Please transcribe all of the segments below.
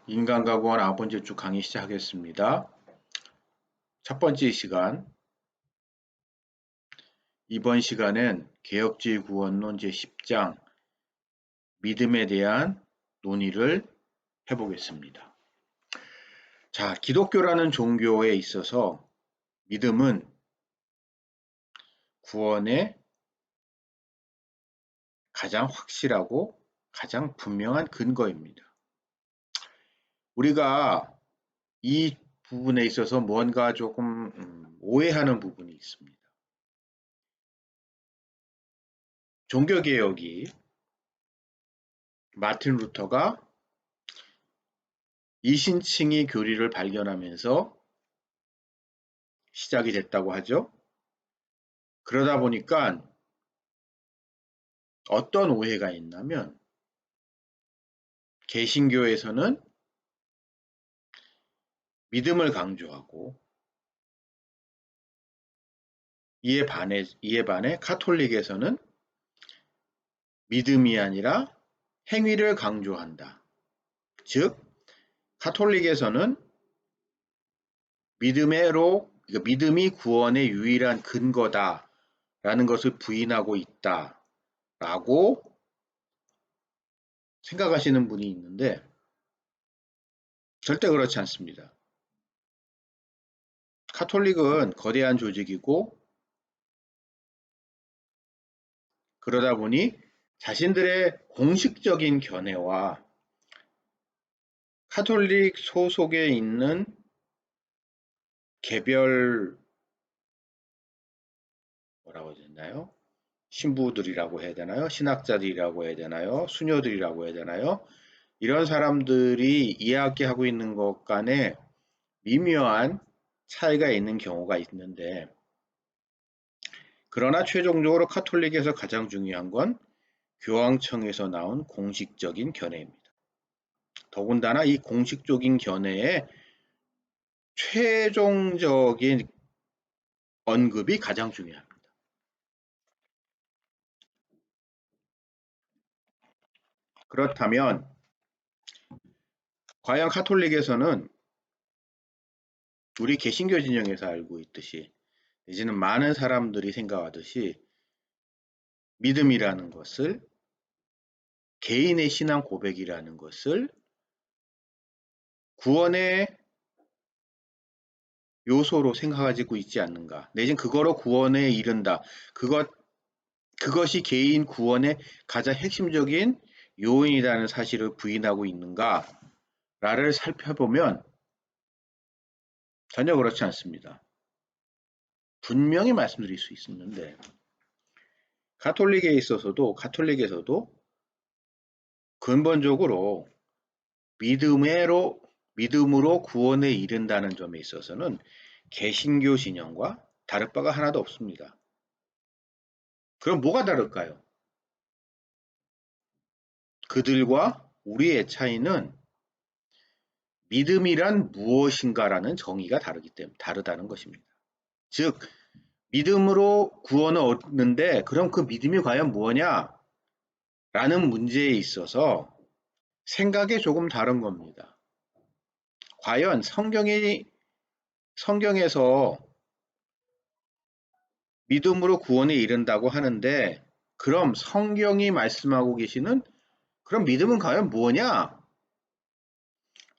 인간과학원 9번째 주 강의 시작하겠습니다. 첫 번째 시간, 이번 시간엔 개혁주의 구원론 제10장 믿음에 대한 논의를 해보겠습니다. 자, 기독교라는 종교에 있어서 믿음은 구원의 가장 확실하고 가장 분명한 근거입니다. 우리가 이 부분에 있어서 뭔가 조금 오해하는 부분이 있습니다. 종교개혁이 마틴 루터가 이신칭의 교리를 발견하면서 시작이 됐다고 하죠. 그러다 보니까 어떤 오해가 있냐면 개신교에서는 믿음을 강조하고 이에 반해 카톨릭에서는 믿음이 아니라 행위를 강조한다. 즉 카톨릭에서는 믿음이 구원의 유일한 근거다라는 것을 부인하고 있다라고 생각하시는 분이 있는데 절대 그렇지 않습니다. 카톨릭은 거대한 조직이고 그러다 보니 자신들의 공식적인 견해와 카톨릭 소속에 있는 개별 뭐라고 해야 되나요? 신부들이라고 해야 되나요? 신학자들이라고 해야 되나요? 수녀들이라고 해야 되나요? 이런 사람들이 이야기하고 있는 것 간에 미묘한 차이가 있는 경우가 있는데 그러나 최종적으로 카톨릭에서 가장 중요한 건 교황청에서 나온 공식적인 견해입니다. 더군다나 이 공식적인 견해의 최종적인 언급이 가장 중요합니다. 그렇다면 과연 카톨릭에서는 우리 개신교 진영에서 알고 있듯이 이제는 많은 사람들이 생각하듯이 믿음이라는 것을 개인의 신앙 고백이라는 것을 구원의 요소로 생각하고 있지 않는가. 내지는 그거로 구원에 이른다. 그것이 개인 구원의 가장 핵심적인 요인이라는 사실을 부인하고 있는가를 살펴보면 전혀 그렇지 않습니다. 분명히 말씀드릴 수 있었는데 카톨릭에서도 근본적으로 믿음으로 구원에 이른다는 점에 있어서는 개신교 진영과 다를 바가 하나도 없습니다. 그럼 뭐가 다를까요? 그들과 우리의 차이는 믿음이란 무엇인가라는 정의가 다르다는 것입니다. 즉 믿음으로 구원을 얻는데 그럼 그 믿음이 과연 무엇냐? 라는 문제에 있어서 생각이 조금 다른 겁니다. 과연 성경에서 믿음으로 구원에 이른다고 하는데 그럼 성경이 말씀하고 계시는 그럼 믿음은 과연 뭐냐?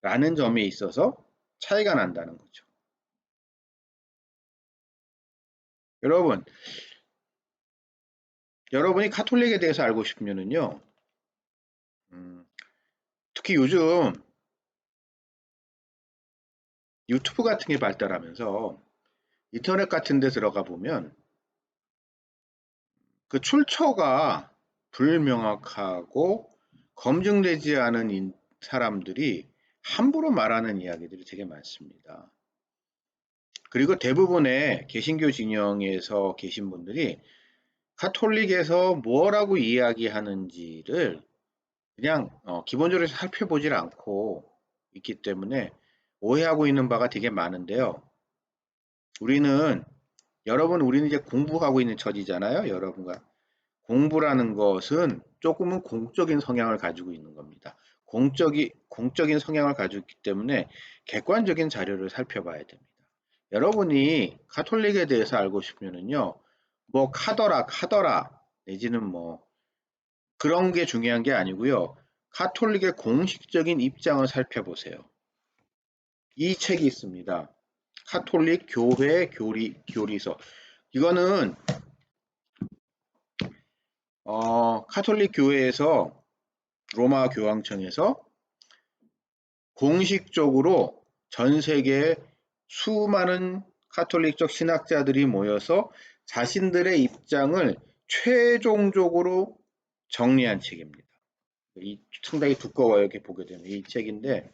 라는 점에 있어서 차이가 난다는 거죠. 여러분이 카톨릭에 대해서 알고 싶으면요. 특히 요즘 유튜브 같은 게 발달하면서 인터넷 같은 데 들어가 보면 그 출처가 불명확하고 검증되지 않은 사람들이 함부로 말하는 이야기들이 되게 많습니다. 그리고 대부분의 개신교 진영에서 계신 분들이 카톨릭에서 뭐라고 이야기하는지를 그냥 기본적으로 살펴보질 않고 있기 때문에 오해하고 있는 바가 되게 많은데요. 우리는 이제 공부하고 있는 처지잖아요. 여러분과 공부라는 것은 조금은 공적인 성향을 가지고 있는 겁니다. 공적인 성향을 가지고 있기 때문에 객관적인 자료를 살펴봐야 됩니다. 여러분이 가톨릭에 대해서 알고 싶으면요, 뭐 카더라 내지는 뭐 그런 게 중요한 게 아니고요. 가톨릭의 공식적인 입장을 살펴보세요. 이 책이 있습니다. 가톨릭 교회 교리서. 이거는 가톨릭 교회에서 로마 교황청에서 공식적으로 전 세계 수많은 가톨릭적 신학자들이 모여서 자신들의 입장을 최종적으로 정리한 책입니다. 이 상당히 두꺼워요. 이렇게 보게 되면 이 책인데,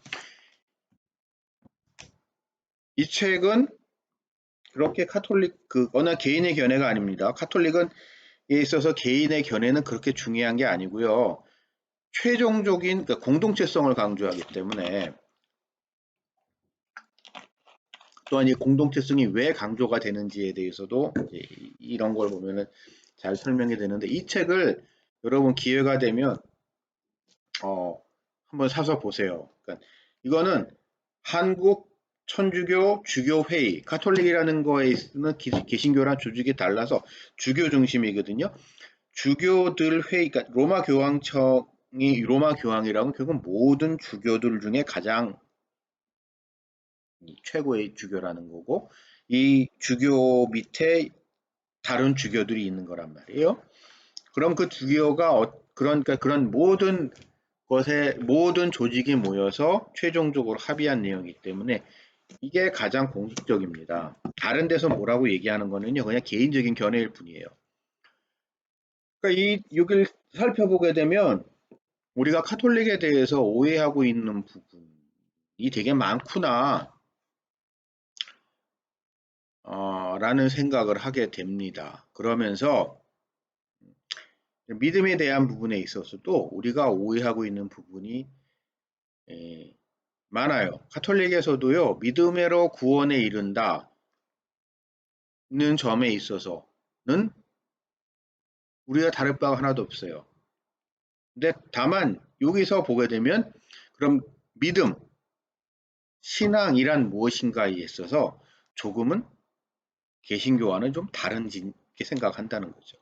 이 책은 그렇게 가톨릭 어느 개인의 견해가 아닙니다. 가톨릭은 에 있어서 개인의 견해는 그렇게 중요한 게 아니고요. 최종적인 그러니까 공동체성을 강조하기 때문에, 또한 이 공동체성이 왜 강조가 되는지에 대해서도 이런 걸 보면은 잘 설명이 되는데, 이 책을 여러분 기회가 되면 한번 사서 보세요. 그러니까 이거는 한국 천주교 주교회의, 가톨릭이라는 거에 있는 개신교랑 조직이 달라서 주교 중심이거든요. 주교들 회의, 그러니까 로마 교황청이 로마 교황이라면 결국 모든 주교들 중에 가장 최고의 주교라는 거고, 이 주교 밑에 다른 주교들이 있는 거란 말이에요. 그럼 그 주교가 그러니까 그런 모든 모든 조직이 모여서 최종적으로 합의한 내용이기 때문에 이게 가장 공식적입니다. 다른 데서 뭐라고 얘기하는 거는요, 그냥 개인적인 견해일 뿐이에요. 그러니까 여기를 살펴보게 되면 우리가 카톨릭에 대해서 오해하고 있는 부분이 되게 많구나, 라는 생각을 하게 됩니다. 그러면서 믿음에 대한 부분에 있어서도 우리가 오해하고 있는 부분이 많아요. 가톨릭에서도요, 믿음으로 구원에 이른다는 점에 있어서는 우리가 다를 바가 하나도 없어요. 근데 다만 여기서 보게 되면 그럼 믿음, 신앙이란 무엇인가에 있어서 조금은 개신교와는 좀 다른 생각한다는 거죠.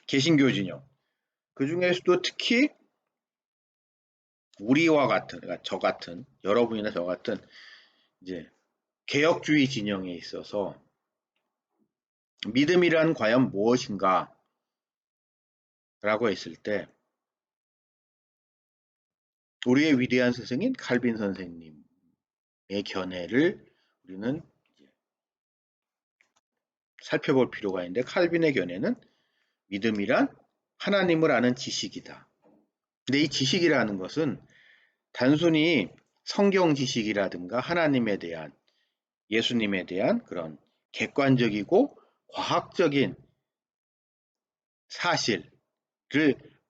개신교 진영. 그 중에서도 특히 우리와 같은, 그러니까 저 같은, 여러분이나 저 같은 이제 개혁주의 진영에 있어서 믿음이란 과연 무엇인가? 라고 했을 때 우리의 위대한 스승인 칼빈 선생님의 견해를 우리는 살펴볼 필요가 있는데, 칼빈의 견해는 믿음이란 하나님을 아는 지식이다. 근데 이 지식이라는 것은 단순히 성경 지식이라든가 하나님에 대한, 예수님에 대한 그런 객관적이고 과학적인 사실을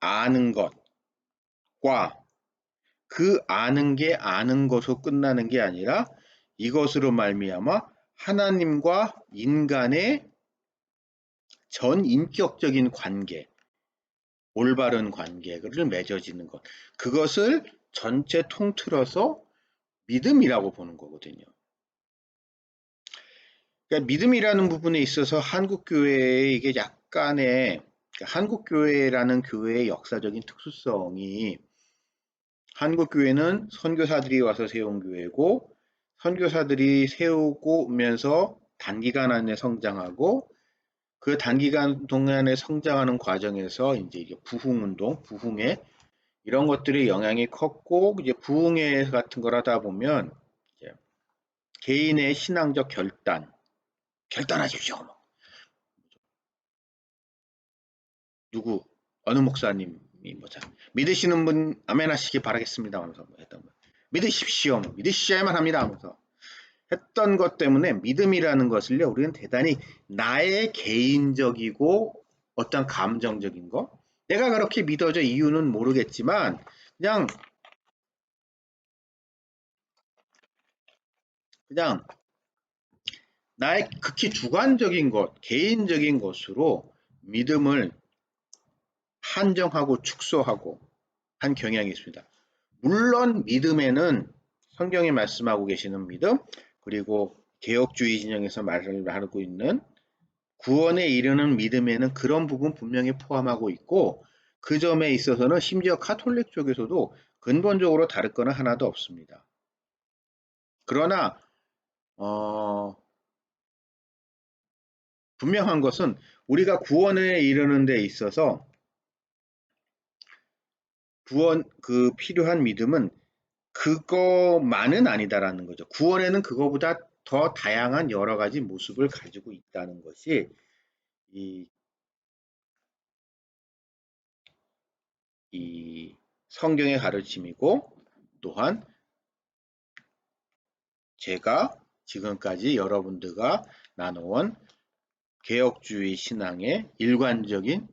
아는 것과 그 아는 게 아는 것으로 끝나는 게 아니라 이것으로 말미암아 하나님과 인간의 전인격적인 관계, 올바른 관계를 맺어지는 것, 그것을 전체 통틀어서 믿음이라고 보는 거거든요. 그러니까 믿음이라는 부분에 있어서 한국교회의 이게 약간의, 그러니까 한국교회라는 교회의 역사적인 특수성이, 한국교회는 선교사들이 와서 세운 교회고, 선교사들이 세우고 오면서 단기간 안에 성장하고, 그 단기간 동안에 성장하는 과정에서 이제 부흥운동, 부흥회 이런 것들이 영향이 컸고, 이제 부흥회 같은 걸 하다 보면 이제 개인의 신앙적 결단하십시오. 누구 어느 목사님이 뭐자 믿으시는 분 아멘 하시기 바라겠습니다 하면서 했던 거, 믿으십시오, 믿으셔야만 합니다 하면서 했던 것 때문에 믿음이라는 것을요, 우리는 대단히 나의 개인적이고 어떤 감정적인 거, 내가 그렇게 믿어져 이유는 모르겠지만 그냥 나의 극히 주관적인 것, 개인적인 것으로 믿음을 한정하고 축소하고 한 경향이 있습니다. 물론 믿음에는 성경이 말씀하고 계시는 믿음, 그리고 개혁주의 진영에서 말을 하고 있는 구원에 이르는 믿음에는 그런 부분 분명히 포함하고 있고, 그 점에 있어서는 심지어 카톨릭 쪽에서도 근본적으로 다를 거는 하나도 없습니다. 그러나 분명한 것은 우리가 구원에 이르는 데 있어서 구원 그 필요한 믿음은 그거만은 아니다라는 거죠. 구원에는 그거보다 더 다양한 여러 가지 모습을 가지고 있다는 것이 이, 이 성경의 가르침이고, 또한 제가 지금까지 여러분들과 나눠온 개혁주의 신앙의 일관적인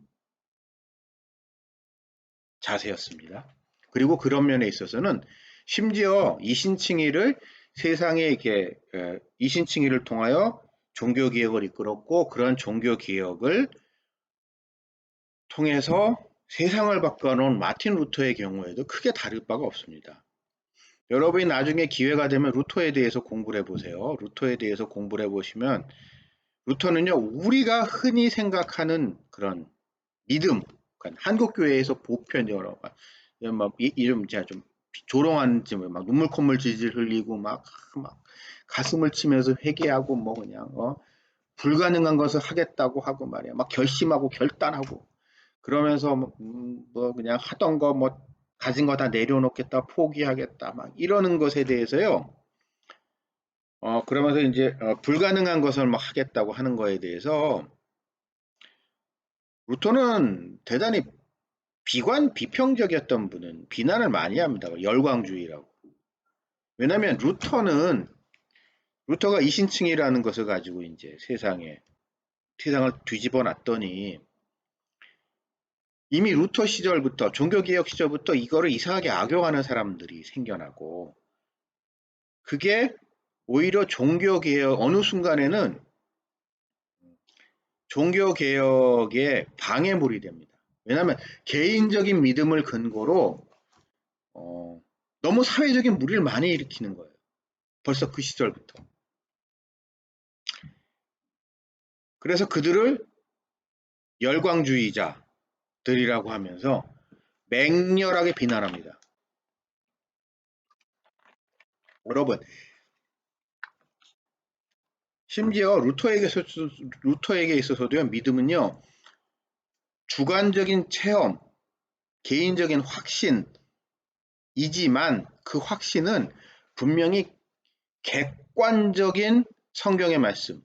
자세였습니다. 그리고 그런 면에 있어서는 심지어 이신칭의를 세상에 이렇게 이신칭의를 통하여 종교개혁을 이끌었고, 그런 종교개혁을 통해서 세상을 바꿔놓은 마틴 루터의 경우에도 크게 다를 바가 없습니다. 여러분이 나중에 기회가 되면 루터에 대해서 공부를 해보세요. 루터에 대해서 공부를 해보시면 루터는요, 우리가 흔히 생각하는 그런 믿음, 그러니까 한국 교회에서 보편 여러 이름 제가 좀 조롱하는 막 눈물 콧물 질질 흘리고 막 가슴을 치면서 회개하고 뭐 그냥 불가능한 것을 하겠다고 하고 말이야, 막 결심하고 결단하고 그러면서 뭐 그냥 하던 거 뭐 가진 거 다 내려놓겠다, 포기하겠다, 막 이러는 것에 대해서요. 그러면서 이제 불가능한 것을 막 하겠다고 하는 거에 대해서 루터는 대단히 비평적이었던 분은 비난을 많이 합니다. 열광주의라고. 왜냐하면 루터가 이신칭이라는 것을 가지고 이제 세상을 뒤집어 놨더니 이미 루터 시절부터 종교개혁 시절부터 이거를 이상하게 악용하는 사람들이 생겨나고, 그게 오히려 종교개혁 어느 순간에는 종교개혁의 방해물이 됩니다. 왜냐하면 개인적인 믿음을 근거로 너무 사회적인 무리를 많이 일으키는 거예요. 벌써 그 시절부터. 그래서 그들을 열광주의자들이라고 하면서 맹렬하게 비난합니다. 여러분, 심지어 루터에게 있어서도요, 믿음은요, 주관적인 체험, 개인적인 확신이지만 그 확신은 분명히 객관적인 성경의 말씀,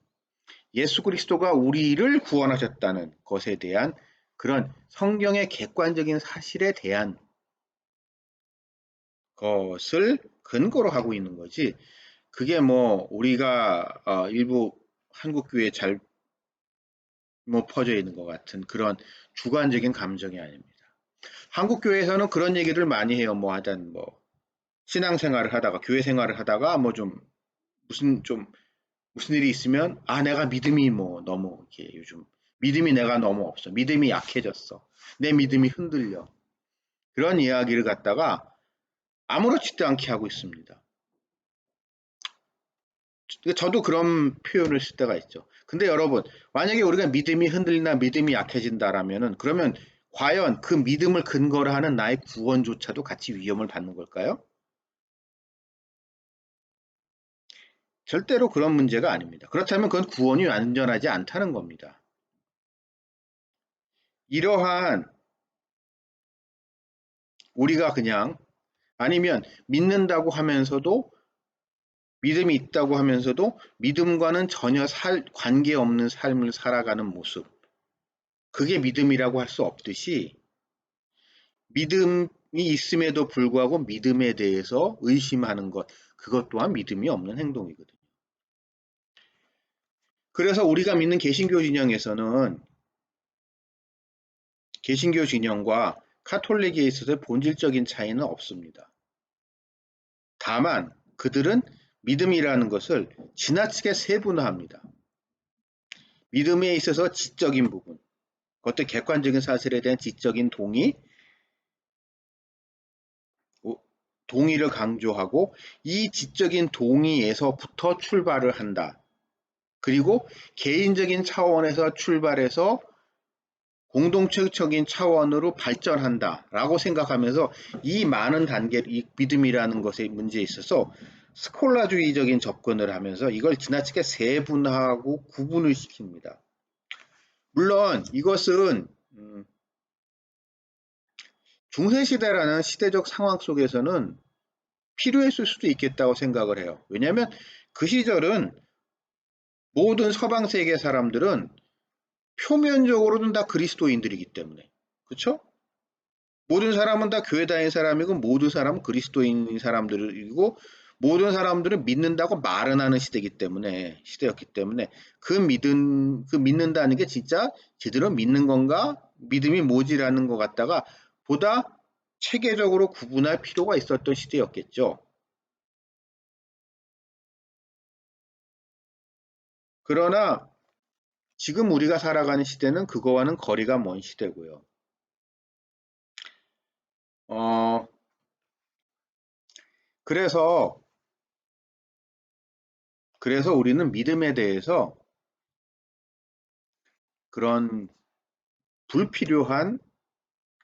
예수 그리스도가 우리를 구원하셨다는 것에 대한 그런 성경의 객관적인 사실에 대한 것을 근거로 하고 있는 거지. 그게 뭐 우리가 일부 한국교회에 잘 뭐 퍼져 있는 것 같은 그런 주관적인 감정이 아닙니다. 한국교회에서는 그런 얘기를 많이 해요. 뭐 하여튼 뭐 신앙생활을 하다가 교회 생활을 하다가 뭐 좀 무슨 일이 있으면 내가 믿음이 뭐 너무 이렇게 요즘 믿음이 내가 너무 없어. 믿음이 약해졌어. 내 믿음이 흔들려. 그런 이야기를 갖다가 아무렇지도 않게 하고 있습니다. 저도 그런 표현을 쓸 때가 있죠. 근데 여러분, 만약에 우리가 믿음이 흔들리나 믿음이 약해진다라면은 그러면 과연 그 믿음을 근거로 하는 나의 구원조차도 같이 위험을 받는 걸까요? 절대로 그런 문제가 아닙니다. 그렇다면 그건 구원이 완전하지 않다는 겁니다. 이러한 우리가 그냥 아니면 믿는다고 하면서도 믿음이 있다고 하면서도 믿음과는 전혀 관계없는 삶을 살아가는 모습. 그게 믿음이라고 할 수 없듯이 믿음이 있음에도 불구하고 믿음에 대해서 의심하는 것, 그것 또한 믿음이 없는 행동이거든요. 그래서 우리가 믿는 개신교 진영에서는 개신교 진영과 카톨릭에 있어서 본질적인 차이는 없습니다. 다만 그들은 믿음이라는 것을 지나치게 세분화합니다. 믿음에 있어서 지적인 부분, 그것도 객관적인 사실에 대한 지적인 동의, 동의를 강조하고 이 지적인 동의에서부터 출발을 한다. 그리고 개인적인 차원에서 출발해서 공동체적인 차원으로 발전한다라고 생각하면서 이 많은 단계, 이 믿음이라는 것의 문제에 있어서 스콜라주의적인 접근을 하면서 이걸 지나치게 세분화하고 구분을 시킵니다. 물론 이것은 중세시대라는 시대적 상황 속에서는 필요했을 수도 있겠다고 생각을 해요. 왜냐하면 그 시절은 모든 서방 세계 사람들은 표면적으로는 다 그리스도인들이기 때문에, 그렇죠? 모든 사람은 다 교회 다니는 사람이고 모든 사람은 그리스도인 사람들이고 모든 사람들은 믿는다고 말은 하는 시대였기 때문에 그 믿는다는 게 진짜 제대로 믿는 건가? 믿음이 뭐지라는 것 같다가 보다 체계적으로 구분할 필요가 있었던 시대였겠죠. 그러나 지금 우리가 살아가는 시대는 그거와는 거리가 먼 시대고요. 어, 그래서 우리는 믿음에 대해서 그런 불필요한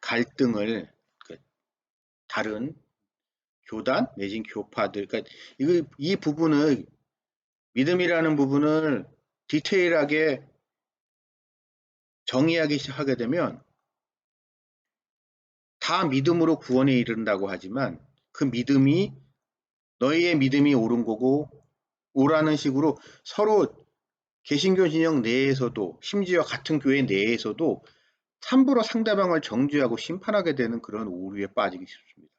갈등을 다른 교단 내진 교파들, 그러니까 이 부분을 믿음이라는 부분을 디테일하게 정의하기 시작하게 되면 다 믿음으로 구원에 이른다고 하지만 그 믿음이 너희의 믿음이 옳은 거고 오라는 식으로 서로 개신교 진영 내에서도 심지어 같은 교회 내에서도 함부로 상대방을 정죄하고 심판하게 되는 그런 오류에 빠지기 쉽습니다.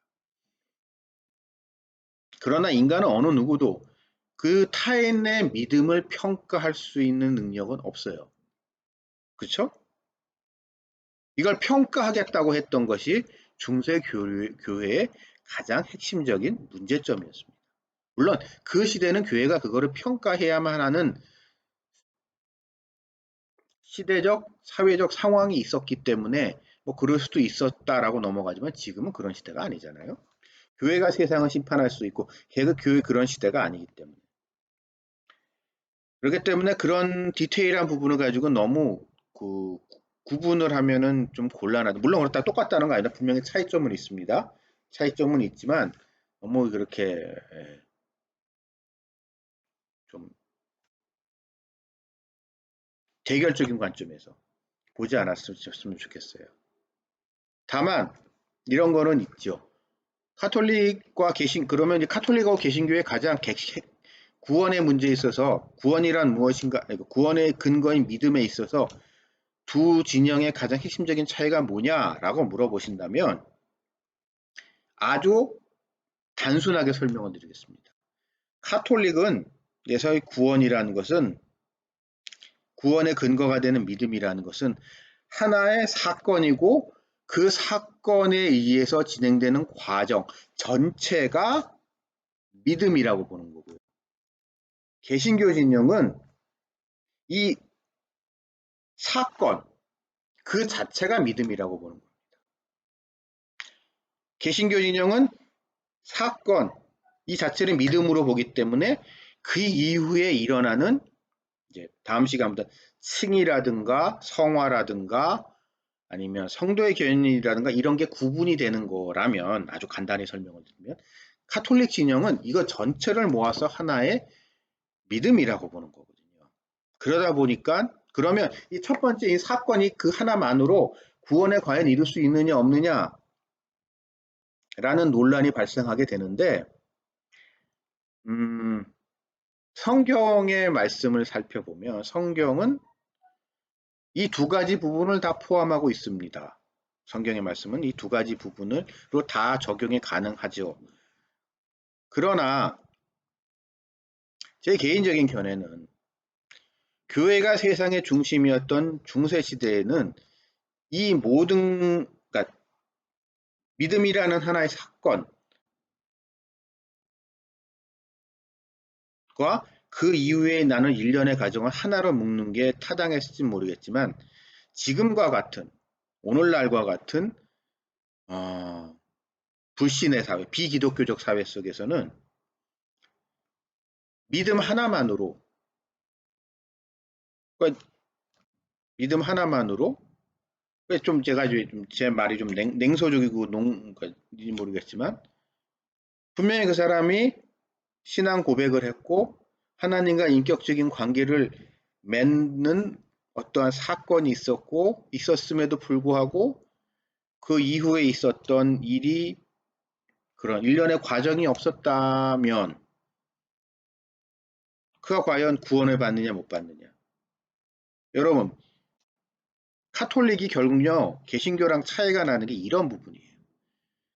그러나 인간은 어느 누구도 그 타인의 믿음을 평가할 수 있는 능력은 없어요. 그렇죠? 이걸 평가하겠다고 했던 것이 중세 교회의 가장 핵심적인 문제점이었습니다. 물론 그 시대는 교회가 그거를 평가해야만 하는 시대적, 사회적 상황이 있었기 때문에 뭐 그럴 수도 있었다라고 넘어가지만 지금은 그런 시대가 아니잖아요. 교회가 세상을 심판할 수 있고 걔가 교회 그런 시대가 아니기 때문에. 그렇기 때문에 그런 디테일한 부분을 가지고 너무 그 구분을 하면은 좀 곤란하다. 물론 그렇다 똑같다는 거 아니라 분명히 차이점은 있습니다. 차이점은 있지만 너무 그렇게 좀 대결적인 관점에서 보지 않았으면 좋겠어요. 다만 이런 거는 있죠. 카톨릭과 그러면 카톨릭하고 개신교의 가장 구원의 문제에 있어서 구원이란 무엇인가, 구원의 근거인 믿음에 있어서 두 진영의 가장 핵심적인 차이가 뭐냐라고 물어보신다면 아주 단순하게 설명을 드리겠습니다. 카톨릭은 예서의 구원이라는 것은 구원의 근거가 되는 믿음이라는 것은 하나의 사건이고 그 사건에 의해서 진행되는 과정 전체가 믿음이라고 보는 거고요. 개신교 진영은 이 사건 그 자체가 믿음이라고 보는 겁니다. 개신교 진영은 사건 이 자체를 믿음으로 보기 때문에 그 이후에 일어나는 이제 다음 시간부터 칭이라든가 성화라든가 아니면 성도의 견인이라든가 이런 게 구분이 되는 거라면 아주 간단히 설명을 드리면 카톨릭 진영은 이거 전체를 모아서 하나의 믿음이라고 보는 거거든요. 그러다 보니까 그러면 이 첫 번째 이 사건이 그 하나만으로 구원에 과연 이룰 수 있느냐 없느냐라는 논란이 발생하게 되는데 성경의 말씀을 살펴보면 성경은 이 두 가지 부분을 다 포함하고 있습니다. 성경의 말씀은 이 두 가지 부분으로 다 적용이 가능하죠. 그러나 제 개인적인 견해는 교회가 세상의 중심이었던 중세시대에는 이 모든 그러니까 믿음이라는 하나의 사건과 그 이후에 나는 일련의 가정을 하나로 묶는 게 타당했을지 모르겠지만 지금과 같은 오늘날과 같은 불신의 사회, 비기독교적 사회 속에서는 믿음 하나만으로, 그러니까 믿음 하나만으로, 좀 제가 좀 제 말이 좀 냉소적이고 그런지 모르겠지만, 분명히 그 사람이 신앙 고백을 했고 하나님과 인격적인 관계를 맺는 어떠한 사건이 있었음에도 불구하고 그 이후에 있었던 일이 그런 일련의 과정이 없었다면 그가 과연 구원을 받느냐 못 받느냐. 여러분, 카톨릭이 결국요 개신교랑 차이가 나는 게 이런 부분이에요.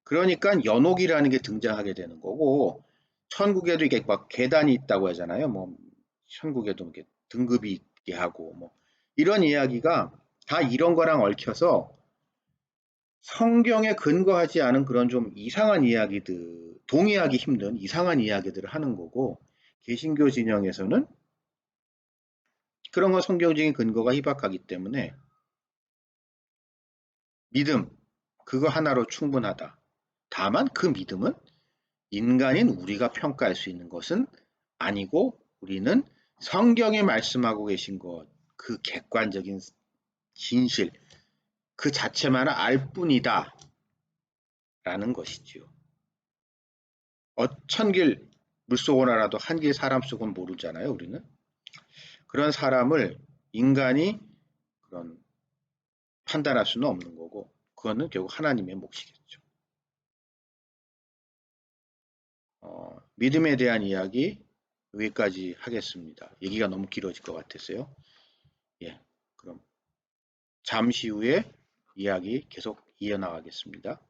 그러니까 연옥이라는 게 등장하게 되는 거고, 천국에도 이게 막 계단이 있다고 하잖아요. 뭐 천국에도 이렇게 등급이 있게 하고 뭐 이런 이야기가 다 이런 거랑 얽혀서 성경에 근거하지 않은 그런 좀 이상한 이야기들, 동의하기 힘든 이상한 이야기들을 하는 거고, 개신교 진영에서는 그런 건 성경적인 근거가 희박하기 때문에 믿음, 그거 하나로 충분하다. 다만 그 믿음은 인간인 우리가 평가할 수 있는 것은 아니고, 우리는 성경에 말씀하고 계신 것, 그 객관적인 진실, 그 자체만 알 뿐이다 라는 것이지요. 천길 물속을 알아도 한길 사람 속은 모르잖아요, 우리는. 그런 사람을 인간이 그런 판단할 수는 없는 거고, 그거는 결국 하나님의 몫이겠죠. 믿음에 대한 이야기 여기까지 하겠습니다. 얘기가 너무 길어질 것 같았어요. 예, 그럼 잠시 후에 이야기 계속 이어나가겠습니다.